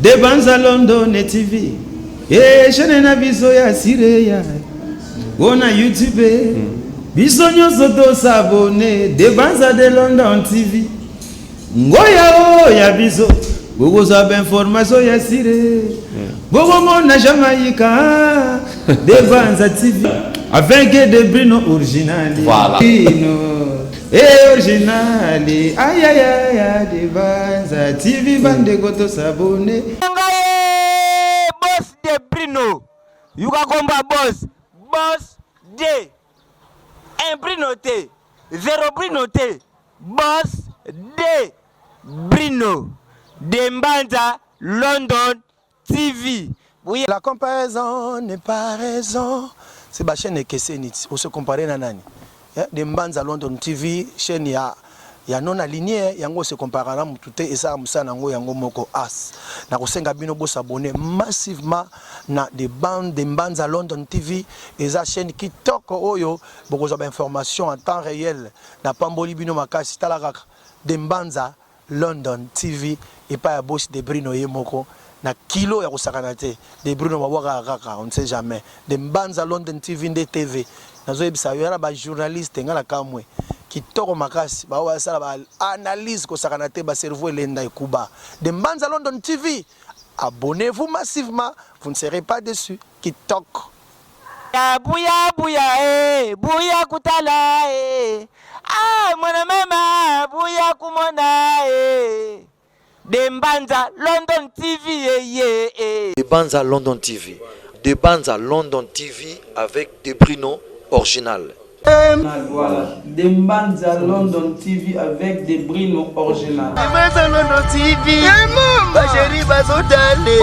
de banza London TV. Chaîne na biso ya sireya. Ona YouTube. Biso nyonso to s'abonner de banza de London TV. Ngoya ya biso. Gogo za information ya sire. Gogo mona Jamaïca de banza TV. Avec des Bruno original. Voilà. Original. Aïe aïe aïe de banza TV bande goto s'abonner. Boss de Bruno. Yuka komba boss. Boss de. Un Bruno T. Zéro Bruno T. Boss de Bruno. De Mbanza London TV. Oui. La comparaison n'est pas raison. C'est ma chaîne Kesenit. On se compare à nani. De Mbanza London TV, chaîne ya non aligné, yango se compare à mutute et ça musa nango yango moko as. Na kosenga bino bo s'abonner massivement na des bandes de Mbanza London TV et ça chaîne qui toque oyo beaucoup d'informations en temps réel. Na pamboli bino makasi talaka de Mbanza London TV et pas à boss de Bruno Yemoko. Na kilo ya kusakana te de Bruno mabwaka kaka on ne sait jamais de Mbanza London TV nde TV nazo ebisa yara ba journaliste ngala kamwe kitoko makasi ba wa sala ba analyse kusakana te ba cerveau elenda ekuba de Mbanza London TV. Abonnez-vous massivement, vous ne serez pas déçus. Kitoko Bouya bouya bouya kutala ah mwana mama bouya kumona de Mbanza London TV De Mbanza London TV. De Mbanza London TV avec des Bruno original. Voilà, de Mbanza London TV avec des Bruno original. Mbanza London TV. Basheri bazodale.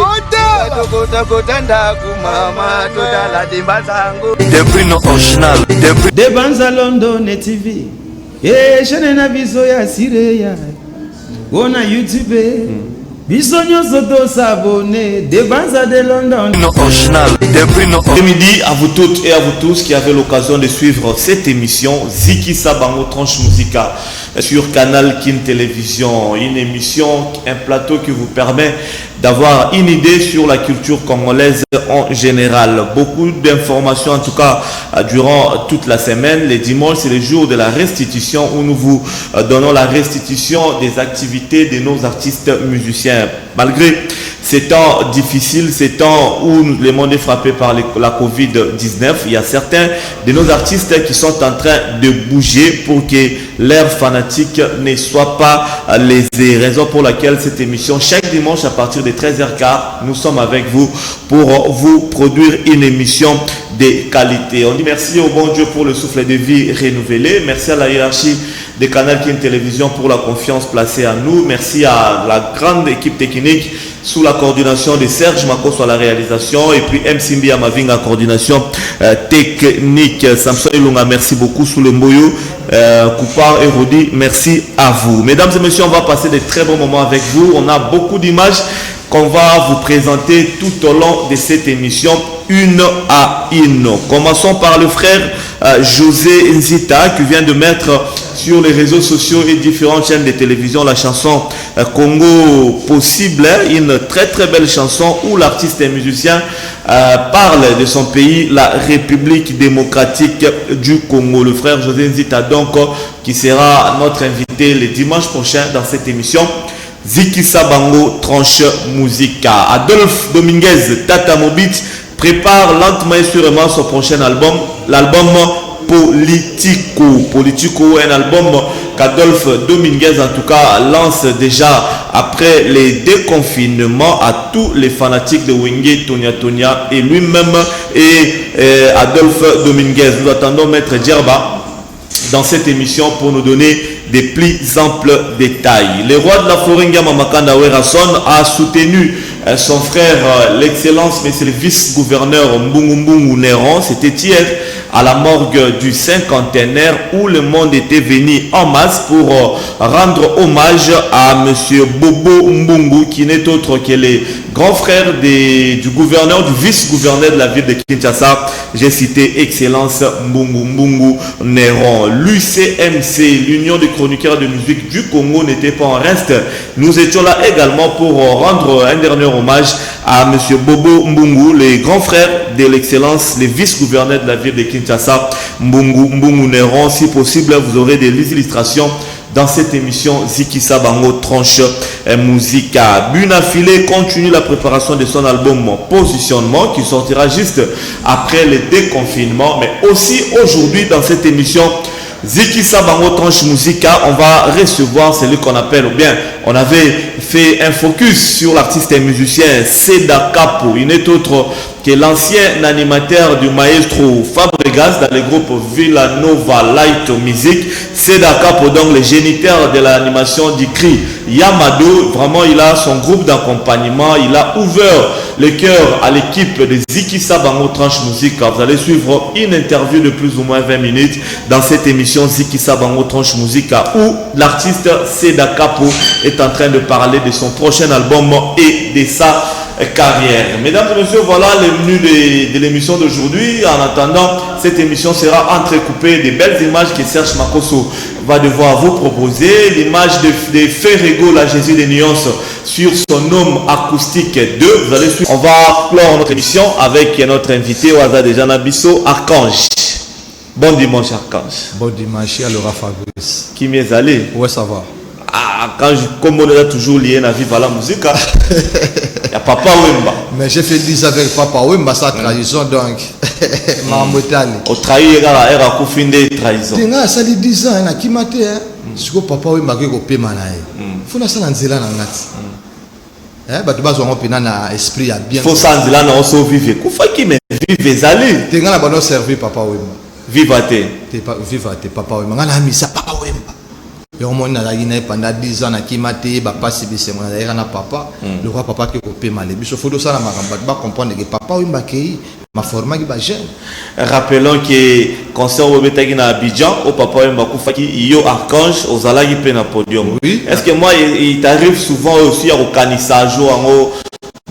Kota kota ndaku mama todala de Mbanza ngo. Des Bruno original. De Mbanza London TV. Chaîne na biso ya sireya. Ona YouTube. Biso nyonso to s'abonner de Banza de London. Original. Après-midi à vous toutes et à vous tous qui avez l'occasion de suivre cette émission Ziki Sabango Tranche Musica sur Canal Kin Télévision. Une émission, un plateau qui vous permet d'avoir une idée sur la culture congolaise en général. Beaucoup d'informations en tout cas durant toute la semaine. Les dimanches, c'est le jour de la restitution où nous vous donnons la restitution des activités de nos artistes musiciens. Malgré ces temps difficiles, ces temps où le monde est frappé par la Covid-19, il y a certains de nos artistes qui sont en train de bouger pour que l'ère fanatique ne soit pas lésée. Raison pour laquelle cette émission, chaque dimanche à partir de 13h15, nous sommes avec vous pour vous produire une émission de qualité. On dit merci au bon Dieu pour le souffle de vie renouvelé. Merci à la hiérarchie de Canal Kin Télévision pour la confiance placée à nous. Merci à la grande équipe technique sous la coordination de Serge Makos à la réalisation et puis M. Simbi Amavinga coordination technique. Samson Ilunga, merci beaucoup sous le Mboyo. Koupar et Rodi, merci à vous. Mesdames et messieurs, on va passer de très bons moments avec vous. On a beaucoup d'images qu'on va vous présenter tout au long de cette émission, une à une. Commençons par le frère José Nzita qui vient de mettre sur les réseaux sociaux et différentes chaînes de télévision la chanson Congo Possible, une très très belle chanson où l'artiste et musicien parle de son pays, la République démocratique du Congo. Le frère José Nzita donc qui sera notre invité le dimanche prochain dans cette émission Ziki Sabango Tranche Musica. Adolphe Dominguez Tata Mobit prépare lentement et sûrement son prochain album, l'album Politico. Politico, un album qu'Adolphe Dominguez en tout cas lance déjà après les déconfinements à tous les fanatiques de Wenge Tonia Tonia et lui-même et Adolphe Dominguez. Nous attendons Maître Djerba dans cette émission pour nous donner des plus amples détails. Le roi de la forêt Ngama Makanda Werason a soutenu son frère, l'excellence, mais c'est le vice-gouverneur Mbungu Mbungu Néron. C'était hier à la morgue du cinquantenaire où le monde était venu en masse pour rendre hommage à monsieur Bobo Mbungu qui n'est autre que le grand frère du gouverneur, du vice-gouverneur de la ville de Kinshasa. J'ai cité excellence Mbungu Mbungu Néron. L'UCMC, l'Union de chroniqueurs de musique du Congo n'étaient pas en reste. Nous étions là également pour rendre un dernier hommage à M. Bobo Mbungu, les grands frères de l'excellence, les vice-gouverneurs de la ville de Kinshasa. Mbungu Néron, si possible, vous aurez des illustrations dans cette émission Zikisa Bango Tranche Musica. Bunafile continue la préparation de son album Positionnement qui sortira juste après le déconfinement, mais aussi aujourd'hui dans cette émission Zikisa Bango Tranche Musica, on va recevoir celui qu'on appelle, ou bien on avait fait un focus sur l'artiste et musicien Seda Capo. Il n'est autre que l'ancien animateur du maestro Fabregas dans le groupe Villanova Light Music. Seda Capo, donc le géniteur de l'animation du cri Yamado. Vraiment, il a son groupe d'accompagnement. Il a ouvert le cœur à l'équipe de Zikisa Bango Tranche Musica. Vous allez suivre une interview de plus ou moins 20 minutes dans cette émission Zikisa Bango Tranche Musica où l'artiste Seda Capo est en train de parler de son prochain album et de sa carrière. Mesdames et messieurs, voilà le menu de l'émission d'aujourd'hui. En attendant, cette émission sera entrecoupée de belles images que Serge Makosso va devoir vous proposer. L'image de Ferrego, la Jésus des nuances, sur son homme acoustique 2. Vous allez suivre. On va clore notre émission avec notre invité au hasard de Jean Abisso, Archange. Bon dimanche, Archange. Bon dimanche, à Laura Fabrice. Qui m'est allé? Ouais, ça va. Ah, comme on est toujours lié à vivre à la musique, il y a Papa Wemba. Mais j'ai fait 10 avec Papa Wemba, sa trahison donc. Mamotali. Au trahi, il y a un fin de trahison. Tu as sali 10 ans, il y a maté. Si Papa Wemba qui est paiement, il faut que ça soit dans la bah tu vas avoir un esprit à bien. Faut ça dans la on vivre. Kufa qui me vive zali. Tu as pas servi Papa Wemba. Vivate. Viva te Papa Wemba. On a mis ça Papa Wemba. Et au moins pendant 10 ans qui m'a été papa si c'est mon papa le roi papa qui est mal il faut ça la comprendre que papa oui ma forme qui va jeune. Rappelons que concert au Betagina Abidjan au papa oui Makufaki yo Archange aux alagi pe na podium. Oui. Est-ce que moi il t'arrive souvent aussi à organiser jour en haut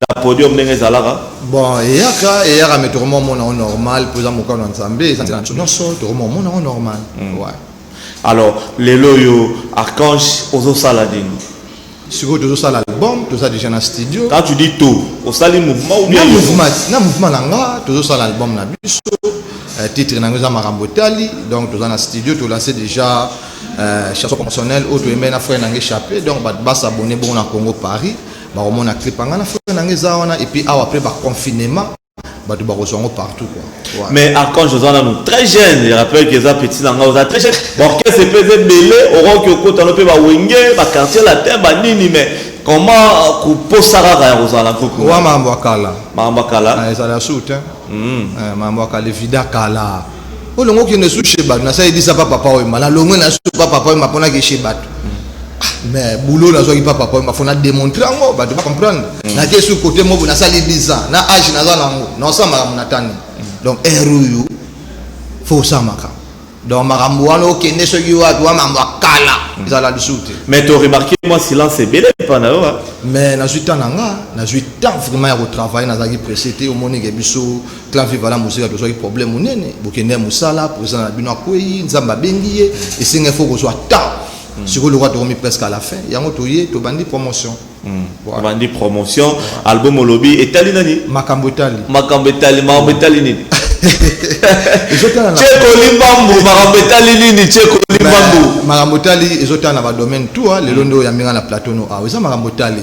na podium n'engé zalara? Bon et à mettre mon normal pour ça mon corps ensemble ça non sort mon normal. Ouais. Alors, les loyaux, Archange, Ozo Saladin. Si vous avez l'album, tout ça déjà dans le studio. Quand tu dis tout, au salut mouvement ou bien mouvement, tout ça l'album na biso, titre na Marambotali, donc tout ça dans le studio, tout là c'est déjà chanson promotionnelle, autre aimé na frère na échappé, donc bah s'abonner bon na Congo Paris, bah on a clip na frère na zawana et puis après bah confinement. Partout quoi. Ouais. Mais Archange nous très jeune, je rappelle que ça petit dans nous très jeune. Bon qu'est-ce que c'est belé auront que côté on peut ba wenge ba quartier la terre ba nini mais comment ku posara rozala koko. Wa mambo kala. Mambo kala. Ça la soute hein. Mambo kala vida kala. O longo qui ne sou chez ba na ça dit ça papa o mala longo na sou papa o mapona ke chez bat. Mais boulot là soit papa il faut démontrer en bah tu vas comprendre na ke sur côté mo na sali 10 ans na âge na zala na ça na tani donc eruyu faut ça maka donc marambo wana okende so ki wa toi mambo kala ça la dessous. Mais tu as remarqué moi silence c'est belé pas na wa mais na suite na suite temps vraiment à travailler na zaki précédé au moni ke biso clavier voilà musique to so problème munene bokende musala président na bino akoyi nzamba bengiye et singa faut que soit temps. Si vous le roi dormi presque à la fin, il y a un to bandi promotion. Bandi promotion, album Olobi et Talinani. Makambetali nini. Cheko Limbambu, Makambetali nini, Cheko Limbambu. Makambetali, ils ont un domaine tout, les londo ya minga na plateau no. Ah, ils ont Makambetali.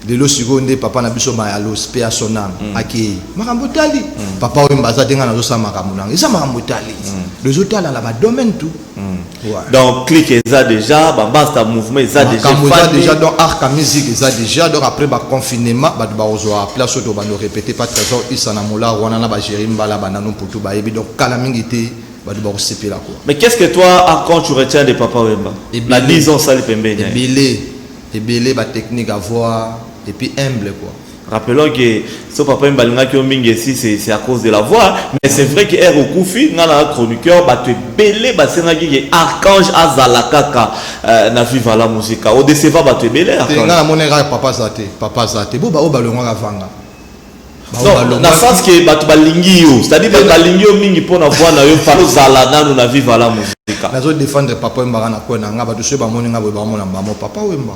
Les lo seconde papa na biso ma alo spea sonam aki. Makambetali. Papa Wembaza denga na zo sa makamulanga. Ils ont Makambetali. Les autres là la domaine tout. Ouais. Donc clique ça déjà basta mouvement ça déjà donc art musique ça déjà donc après ba confinement ba ozoa place to ba no répéter pas trésor isa na mola wana na ba jerimba la banano pour tout ba ebi donc kala mingité ba sepé là quoi. Mais qu'est-ce que toi quand tu retiens de Papa Wemba? La 10 ans ça le pembe belé ba technique à voir et puis humble quoi. Rappelons que ce papa Mbalinga qui mingi ici c'est à cause de la voix, mais c'est vrai que er okufi na la chroniqueur ba te belé ba senga ki Archange azalakaka na viva la musique au déceva ba te belé Archange. Na monera papa zate bo ba o ba le ngwa vanga. Non, na sens que bato balingi yo, c'est-à-dire bato balingi yo mingi pona voir yo fa zala nanu na vivre la musique. Nazo défendre papa Wemba na ko na nga bato se ba moni nga ba mona mama papa Wemba.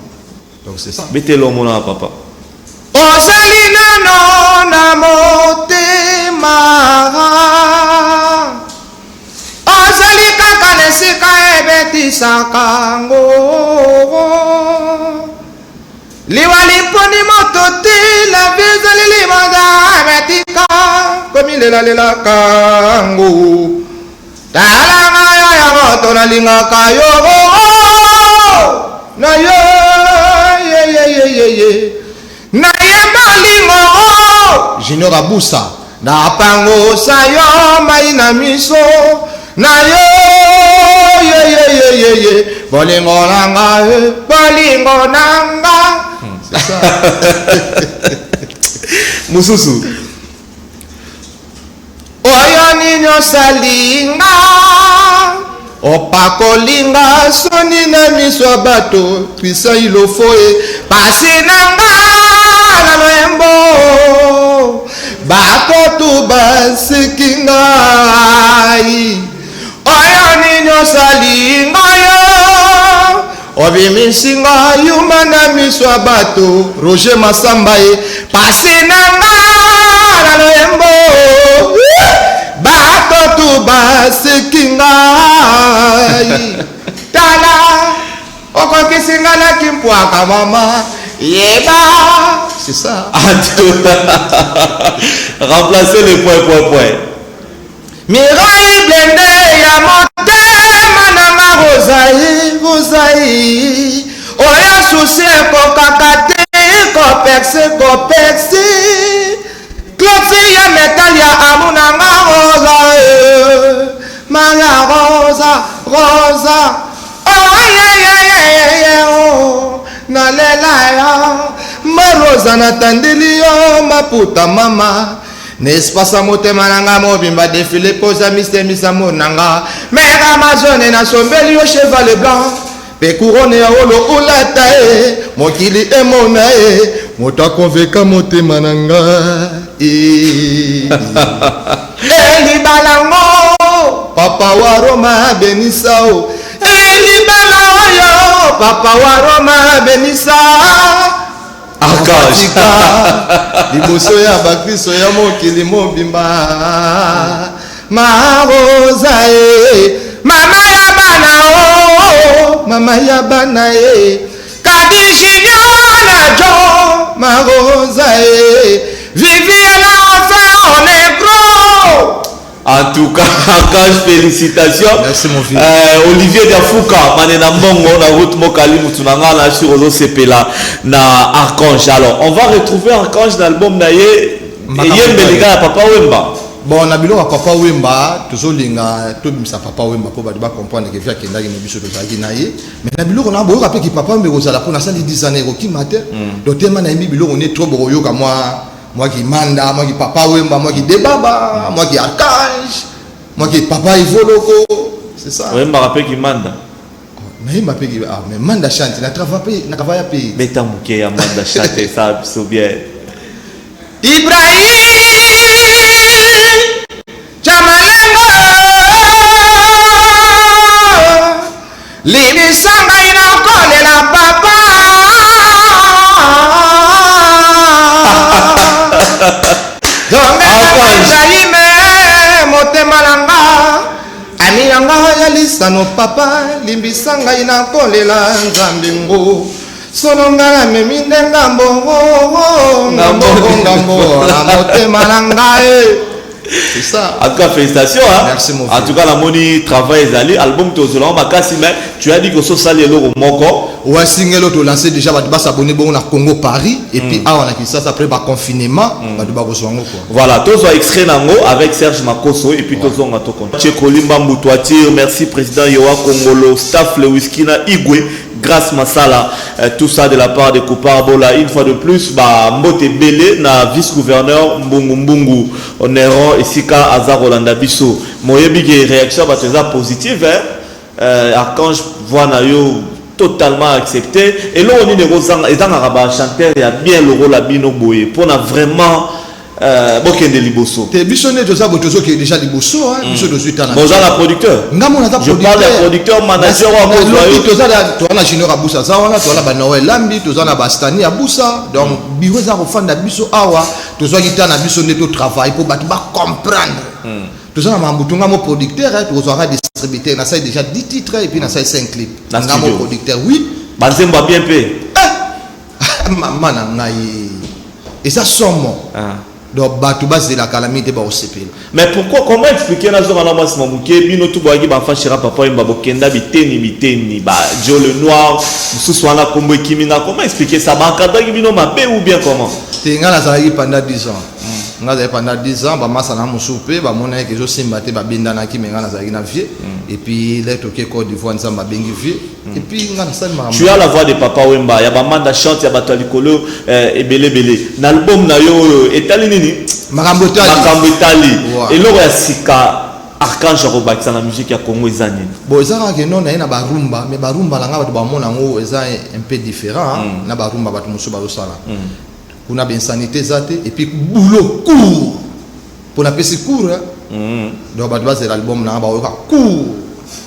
Donc c'est ça. Betelo mona papa. Ozali nano na motema. Ozali kaka nesika ebetisaka ngo. Liwali poni moto te la vizali limanda betika komi lela kango talanga ya moto na linga kayo na yo ye na yemba lingo Junior Abusa na pango sayo mai na miso na yo ye bolingo nanga c'est ça. Mususu. Oyo ninyo salinga. Opakolinga soni na miso bato. Twisa ilofoe. Pasi nanga na loembo. Bato tu basikinga. Oyo ninyo salinga yo. Obimisinga yuma na miswa bato Roger Masamba pasi nanga na loembo bato tu basikinga tala okokisinga na kimpwaka mama yeba c'est ça. Remplacer le point. Mirai blende ya motema nanga Rosaï oya susi ekokaka te kopexi kloti ya metal ya amu nanga Maria Rosa nalela ya marosa natandeli yo maputa mama N'espace motema nanga mobimba défilé posa Mr. Misamo nanga Mega mazone na sombeli yo cheval blanc Pe couronne ya olo ulata mokili emona mota konveka motema nanga Eli balango papa wa Roma benisao Eli balango papa wa Roma benisao Akashika liboso ya bakristo ya mokili mobimba maroza mama ya bana mama ya bana kadishinyo na jo maroza Vivier l'enfant on est gros. En tout cas, Archange, félicitations. Merci mon fils. Olivier Diafouka, Manena Mbongo, na route Mokali Moutunanga, na sur Ozo Sepela, na Archange. Alors, on va retrouver Archange dans l'album Naye. Et Yembelinga, Papa Wemba. Bon, na bilo Papa Wemba, toujours linga, tout ça Papa Wemba, pour ba comprendre que via Kenda qui ne biso de Zagi Naye. Mais na bilo on a beau rappeler que Papa Wemba ozala pour na sali 10 années qui matin. Donc tellement na bilo on est trop broyo comme moi qui manda, moi qui Papa Wemba, moi qui Debaba, moi qui Archange, moi qui Papa Ivoloko, c'est ça. Wemba rappelle qui manda. Mais il m'appelle qui mais manda chante, na travaille à payer. Mais tant que ya manda chante ça c'est bien. Ibrahim Chamalengo Lini sanga ina kole la papa Ibrahim motema langa Aminanga ya lisano papa limbisanga ina kole la nzambingo Sononga meminde ngambo la motema nangae. C'est ça. En tout cas, félicitations. Hein? Merci mon frère. En tout cas, la moni travail est album Tozolon Makasi, mais tu as dit que ce sali est au Moko. Ouais, single to lancé déjà, bah tu vas s'abonner bon à Congo Paris et puis on a ça après bah confinement, bah tu vas recevoir quoi. Voilà, Tozo extrait nango avec Serge Makoso et puis Tozo ngato compte. Chekolimba Mboutouatir, merci président Yoa Kongolo, staff le Wiskina Igwe. Grâce Masala, tout ça de la part de Koupar Bola. Une fois de plus, bah, Mbote Bele, na vice-gouverneur Mbungu, Oneron et Sika Azar Rolanda Bisso. Moyebi réaction bah, très positive, hein. Archange voit na yo totalement accepté. Et là, on est négociant, et dans Araba chanteur, il y a bien le rôle à Bino Boye. Pour na vraiment bokende liboso. Te biso ne toza botozo qui est déjà liboso hein, biso dozu tana. Bonjour la producteur. Ngamo na ta Je parle de producteur, manager wa ko zoyo. Toza na junior abusa za wana toza ba Noël Lambi, toza na bastani abusa. Donc bureau za kofanda biso awa, toza kitana biso ne to travail pour ba comprendre. Toza na mambutunga mo producteur, toza ra distributeur, na ça déjà 10 titres et puis na ça 5 clips. Ngamo producteur, oui. Banzemba bien payé. Maman na ngai. Et ça somme. Donc batu base de la calamité ba osepela. Mais pourquoi, comment expliquer na zona na mwasi mamuke bino tu boaki ba fashira papa yimba bokenda biteni ba Joe le noir mususu wana kombo kimina, comment expliquer ça ba kadra bino mabe ou bien comment? Tenga na zalaki pendant 10 ans. Nga zalaki pendant 10 ans ba masa na musupe ba mona ke zo simba te ba bendana ki menga na zalaki na vie et puis là toke Côte d'Ivoire nzamba bengi vie et puis nga na salma. Tu as la voix de Papa Wemba, ya ba manda chante ya bato likolo ebele na album na yo etali nini? Makambo Etali. Et loro ya sika Archange robakisa na musique ya Congo ezani. Bon ezaka ke non na barumba mais barumba la nga bato ba mona ngo eza un peu différent na barumba bato musu ba sala. Kuna ben sanité zate et puis boulot court. Pour na pesi court donc bato base l'album na ba yoka court.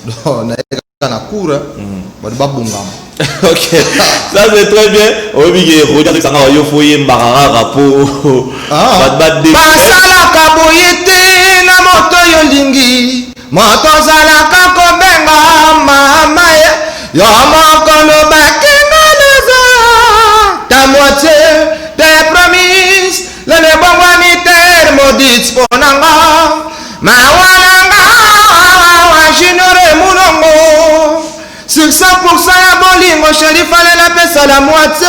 Donc na court bato ba bungama. Ok, ça c'est très bien. Obligé, regarde ça va yo foyer mbarara pour basala kaboyete na moto yo lingi moto zala ka kobenga mama yo moko no bakinga leza ta moitié des promesses le bongwani ter maudit ponanga mawalanga wa jinore munongo. Sur 100% ya bolingo chéri fallait la pesa la moitié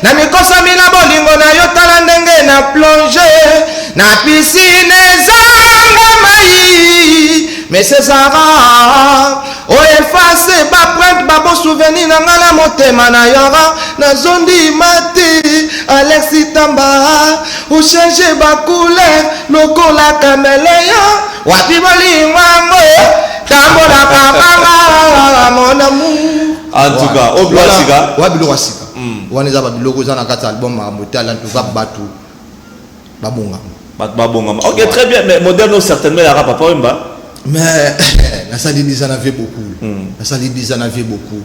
na mikosa mina bolingo na yo tala ndenge na plonger na piscine zanga mai mais c'est Sarah o efface ba prendre ba bon souvenir na ngala motema na yora na zondi mati Alexis Tamba o changer ba couleur lokola caméléa wapi bolingo ngo tambola papa mon amour. En tout cas au Blasika wa biloko sika wana za ba biloko za na kati album Makambo Etali en tout cas batu babonga. Ok, très bien, mais moderne certainement la Papa Wemba. Mais ça dit 10 ans avait beaucoup. Ça dit 10 ans avait beaucoup.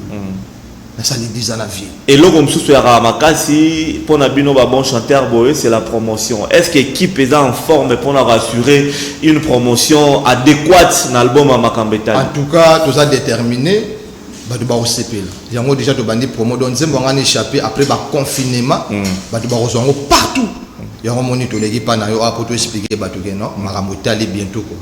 Ça dit 10 ans avait. Et là comme sous ya makasi pour na bino ba bon chanteur boy, c'est la promotion. Est-ce que l'équipe est en forme pour rassurer une promotion adéquate dans l'album Makambo Etali? En tout cas, tout ça déterminé. Bah tu vas au CPL. Il y a déjà de bandits promo donc nous avons échappé après le confinement. Bah tu vas rejoindre partout. Il y a un moniteur qui pas na yo pour te expliquer bah tu non Makambo Etali bientôt quoi.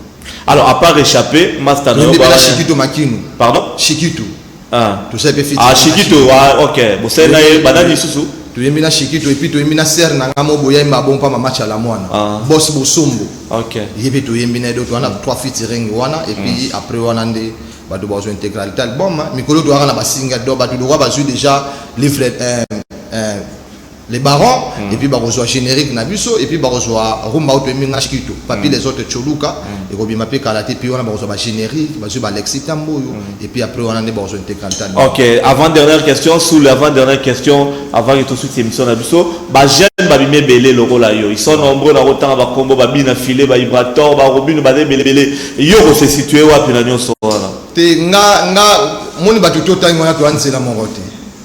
Alors à part échapper, Master no ba Chiquito Makinu. Pardon? Chiquito. Ah. Tout ça peut fit. Ah Chiquito, OK. Bon c'est na banani susu. Tu yemina Chiquito et puis tu yemina ser na ngamo boya mabon pa match à la moine. Boss Bosombo. OK. Yebe tu yemina do tu ana 3 featuring wana et puis après wana ndé ba do besoin intégralité album mikolo do ana ba singa do ba do ba jouer déjà livre les barons et puis bah reçoit générique na biso et puis bah reçoit rumba auto minga Chiquito papi les autres choluka et ko bima pe kalaté puis on a reçoit générique bah sur Alexis Tamboyo et puis après on a des besoin intégralité. OK, avant dernière question sous l'avant dernière question avant que tout suite émission na biso ba jeune ba bimé belé le rôle yo ils sont nombreux na autant ba combo ba bina filé ba vibrator ba robine ba belé yo ko se situer wapi na nyonso wana te nga moni ba tuto tango na to ansela mon côté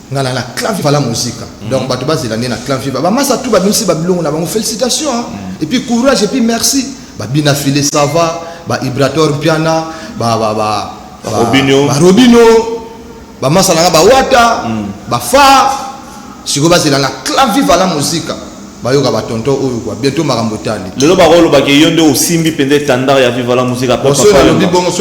nga la clave va la musique donc ba to base la na clave ba massa tout ba bimsi ba bilongo na ba félicitations et puis courage et puis merci ba bina filé ça va ba vibrator piana ba Robino ba massa na ba wata ba fa siko base la clave va la musique ba yoka ba tonto oyo quoi bientôt Makambo Etali lelo ba rolo ba ke yondo osimbi pende tandar ya viva la musique après papa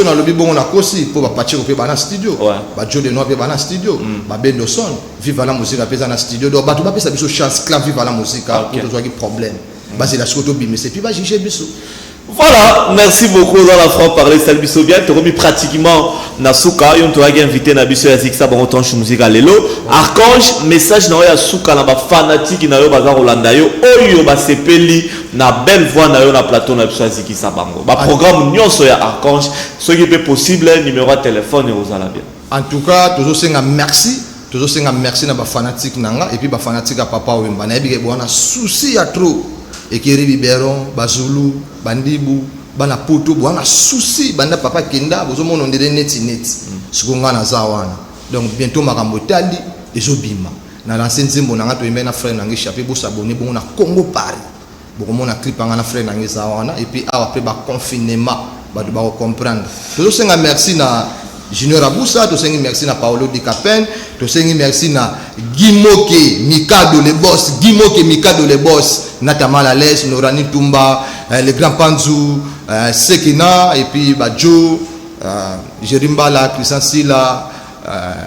na lobi bongo na kosi po ba patcher pe ba na studio ba Joe de Noir pe ba na studio ba Bendo Son viva la musique pe na studio do ba to ba pesa biso chance clave viva la musique pour to qui problème ba c'est la scoto bimé c'est puis ba juger biso. Voilà, merci beaucoup dans la franc parler salut biso bien tu remis pratiquement Nasuka yon to a invité na biso ya Zikisa ba otanche musique lelo Archange message na ya Suka na ba fanatique na yo ba Rolanda yo oyo ba sepeli na belle voix na yo na plateau na biso ya Zikisa bango ba programme nyonso ya Archange ce qui est possible numéro de téléphone et aux ala bien. En tout cas toujours senga merci na ba fanatique nanga et puis ba fanatique à Papa Wemba na bi ke bona souci ya trop ekeri biberon bazulu bandibu bana poto bwana souci banda papa kenda bozomona ondele neti sikonga na zawana donc bientôt makambo tali ezobima na lancer nzembo nanga to emena frère nangi chapé bo s'abonner bon na Congo Paris bokomona clip anga na frère nangi zawana et puis après ba confinement ba comprendre to senga merci na Junior Aboussa, to sengi merci na Paolo Di Capen, to sengi merci na Gimoke Mikado le boss, Gimoke Mikado le boss, Natama Lales, Norani Tumba, le grand Panzou, Sekina et puis Badjo, Jerimba la Christian Sila,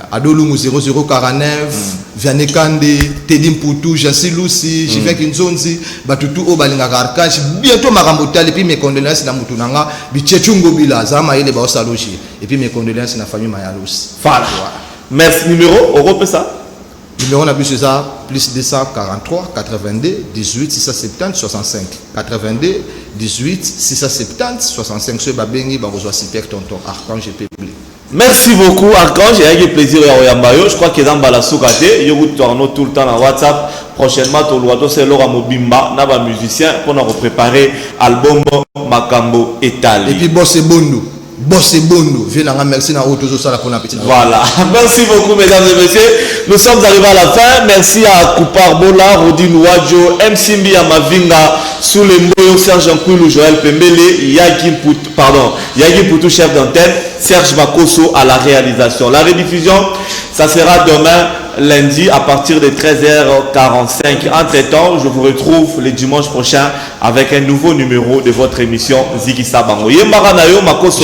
Adolungu 0049, Vianney Kande, Teddy Mputu, Jansi Lucy, Jivin Kinzonzi, Batutu Obalinga Karkash, bientôt Marambotal, et puis mes condoléances na Mutunanga, Bichechungo Bila, Zama Ele Baosalochi, et puis mes condoléances na famille Mayalos. Voilà. Merci. Numéro, on repère ça. Numéro on a vu ça, plus 243 82 18 670 65. 82 18 670 65. Ce babengi barozoa super tonton Archange Péblé. Merci beaucoup Archange, il y a eu plaisir à Oyambayo. Je crois qu'il est dans Balasokate. Il vous tourne tout le temps dans WhatsApp. Prochainement, c'est Laura Mobimba, Naba musicien, pour nous préparer album Makambo Etali. Et puis Bosse Bondo. Bosse Bondo. Viens merci na Otozo Sala pour la petite. Voilà. Merci beaucoup mesdames et messieurs. Nous sommes arrivés à la fin. Merci à Koupar Bola, Rodin Wadjo, MCMB Amavinga, Soulemboyo, Serge Nkoulou, Joël Pembele, Yagi Poutou, chef d'antenne, Serge Makoso à la réalisation. La rediffusion, ça sera demain lundi à partir de 13h45. Entre-temps, je vous retrouve le dimanche prochain avec un nouveau numéro de votre émission Ziki Sabango. Yembaranayo Makoso.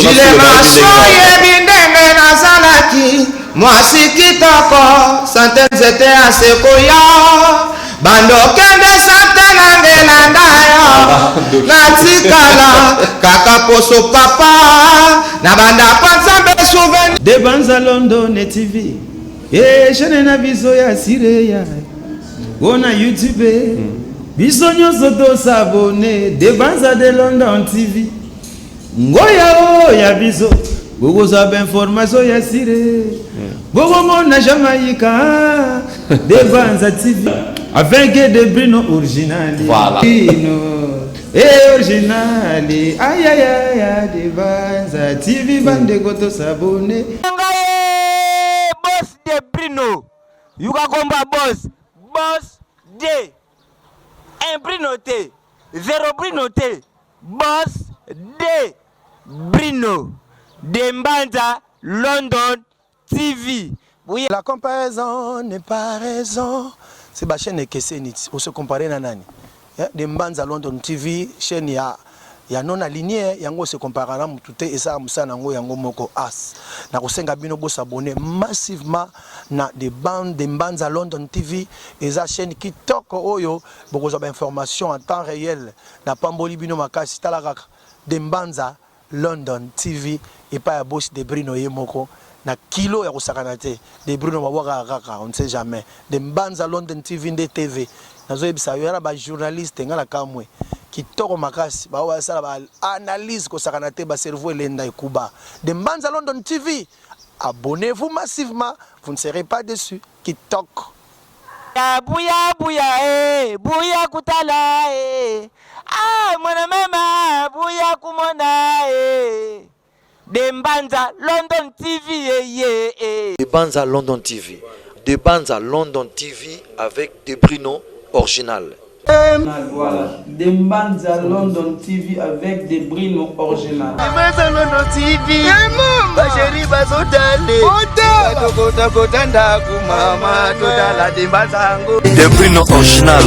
Mwasi kitoko santen zete asekoya bando kende santen angelanda yo natikala kaka poso papa na banda panza souvenir de banza London TV chaîne na biso ya sireya ona YouTube biso nyonso to s'abonner de banza de London TV ngoya ya biso Bogo sabe information ya sire Bogo mona Jamaïca de Banza TV avec des Bruno original. Voilà. Original. Aïe aïe aïe de Banza TV bande goto s'abonner. Boss de Bruno. Yuka komba boss de un Bruno T. 0 Bruno T. Boss de Bruno. Dembanza London TV. Oui. La comparaison n'est pas raison. C'est ma chaîne Kesenit. On se compare na nani. Dembanza London TV, chaîne ya non aligné, yango se compare na mutute esa musana ngo yango moko as. Na kosenga bino bo s'abonner massivement na de bandes Dembanza London TV, esa chaîne qui toque oyo boko za information en temps réel. Na pamboli bino makasi talaka Dembanza London TV et pas à boss de Bruno Yemoko na kilo ya kosakanate de Bruno mabwaka kaka on ne sait jamais de Mbanza London TV nde TV nazo ebisa yo na ba journaliste ngala kamwe kitoko makasi ba wa sala ba analyse kosakanate ba cerveau elenda ekuba de Mbanza London TV. Abonnez-vous massivement, vous ne serez pas déçus. Kitoko Bouya kutala mwana mama bouya kumona Dembanza London TV Dembanza London TV. Dembanza London TV avec des Bruno original. Voilà, Dembanza London TV avec des Bruno original. Dembanza London TV. Basheri bazotale. Kota ndaku mama totala Dembanza ngo. Des Bruno original.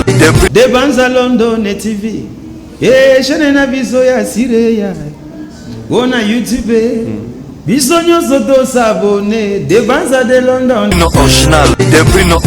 Dembanza London TV. Chaîne na biso ya sireya. Ona YouTube. Biso nyonso to s'abonner. Dembanza de London original. Des Bruno